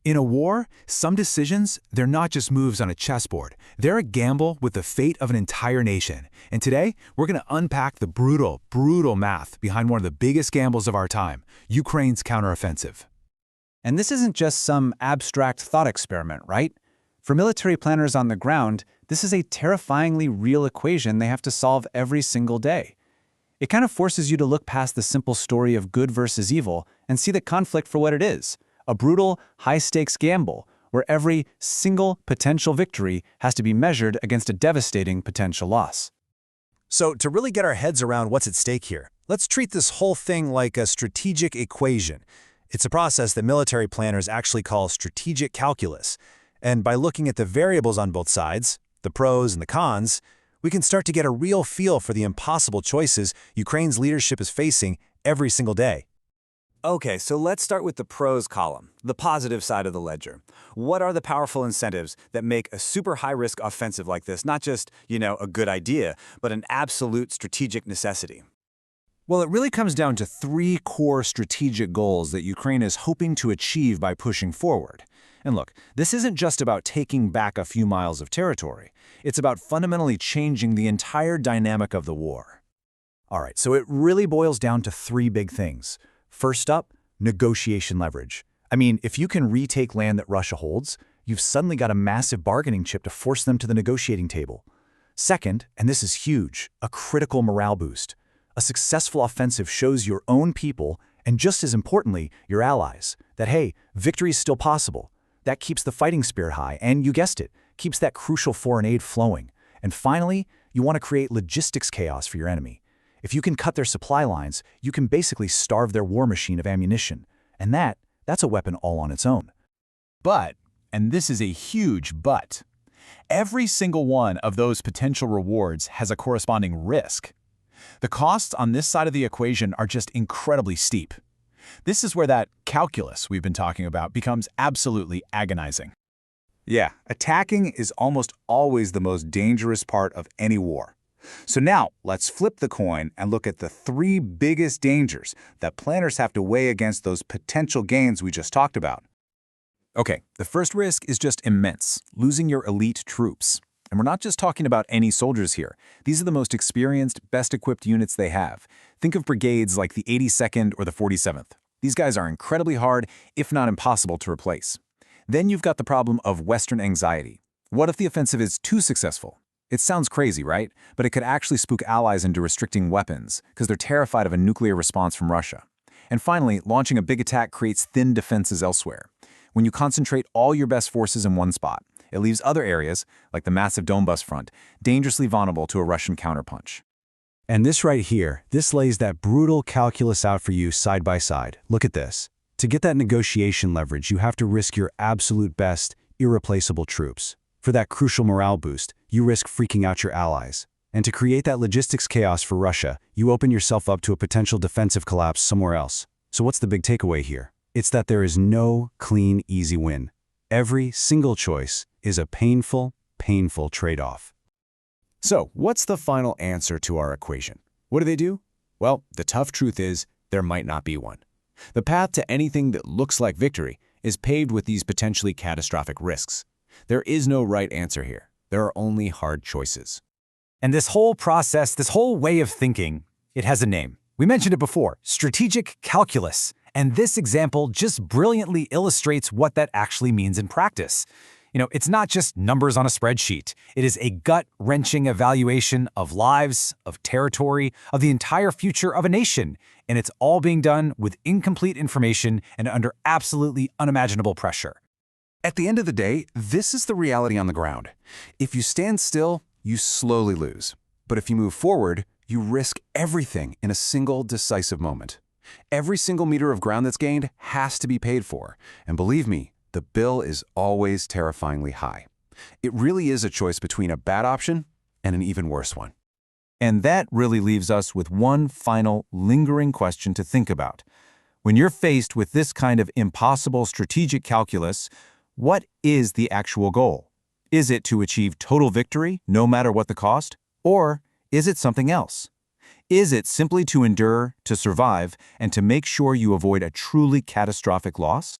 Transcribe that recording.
In a war, some decisions, they're not just moves on a chessboard. They're a gamble with the fate of an entire nation. And today, we're going to unpack the brutal, brutal math behind one of the biggest gambles of our time, Ukraine's counteroffensive. And this isn't just some abstract thought experiment, right? For military planners on the ground, this is a terrifyingly real equation they have to solve every single day. It kind of forces you to look past the simple story of good versus evil and see the conflict for what it is. A brutal, high-stakes gamble where every single potential victory has to be measured against a devastating potential loss. So to really get our heads around what's at stake here, let's treat this whole thing like a strategic equation. It's a process that military planners actually call strategic calculus. And by looking at the variables on both sides, the pros and the cons, we can start to get a real feel for the impossible choices Ukraine's leadership is facing every single day. Okay, so let's start with the pros column, the positive side of the ledger. What are the powerful incentives that make a super high-risk offensive like this not just, a good idea, but an absolute strategic necessity? Well, it really comes down to three core strategic goals that Ukraine is hoping to achieve by pushing forward. And look, this isn't just about taking back a few miles of territory. It's about fundamentally changing the entire dynamic of the war. All right, so it really boils down to three big things. First up, negotiation leverage. I mean, if you can retake land that Russia holds, you've suddenly got a massive bargaining chip to force them to the negotiating table. Second, and this is huge, a critical morale boost. A successful offensive shows your own people, and just as importantly, your allies, that hey, victory is still possible. That keeps the fighting spirit high, and you guessed it, keeps that crucial foreign aid flowing. And finally, you want to create logistics chaos for your enemy. If you can cut their supply lines, you can basically starve their war machine of ammunition. And that's a weapon all on its own. But, and this is a huge but, every single one of those potential rewards has a corresponding risk. The costs on this side of the equation are just incredibly steep. This is where that calculus we've been talking about becomes absolutely agonizing. Yeah, attacking is almost always the most dangerous part of any war. So now, let's flip the coin and look at the three biggest dangers that planners have to weigh against those potential gains we just talked about. Okay, the first risk is just immense, losing your elite troops. And we're not just talking about any soldiers here. These are the most experienced, best-equipped units they have. Think of brigades like the 82nd or the 47th. These guys are incredibly hard, if not impossible, to replace. Then you've got the problem of Western anxiety. What if the offensive is too successful? It sounds crazy, right? But it could actually spook allies into restricting weapons because they're terrified of a nuclear response from Russia. And finally, launching a big attack creates thin defenses elsewhere. When you concentrate all your best forces in one spot, it leaves other areas, like the massive Donbas front, dangerously vulnerable to a Russian counterpunch. And this right here, this lays that brutal calculus out for you side by side. Look at this. To get that negotiation leverage, you have to risk your absolute best, irreplaceable troops. For that crucial morale boost, you risk freaking out your allies. And to create that logistics chaos for Russia, you open yourself up to a potential defensive collapse somewhere else. So what's the big takeaway here? It's that there is no clean, easy win. Every single choice is a painful, painful trade-off. So, what's the final answer to our equation? What do? Well, the tough truth is, there might not be one. The path to anything that looks like victory is paved with these potentially catastrophic risks. There is no right answer here. There are only hard choices. And this whole process, this whole way of thinking, it has a name. We mentioned it before, strategic calculus. And this example just brilliantly illustrates what that actually means in practice. It's not just numbers on a spreadsheet. It is a gut-wrenching evaluation of lives, of territory, of the entire future of a nation. And it's all being done with incomplete information and under absolutely unimaginable pressure. At the end of the day, this is the reality on the ground. If you stand still, you slowly lose. But if you move forward, you risk everything in a single decisive moment. Every single meter of ground that's gained has to be paid for. And believe me, the bill is always terrifyingly high. It really is a choice between a bad option and an even worse one. And that really leaves us with one final, lingering question to think about. When you're faced with this kind of impossible strategic calculus, what is the actual goal? Is it to achieve total victory, no matter what the cost? Or is it something else? Is it simply to endure, to survive, and to make sure you avoid a truly catastrophic loss?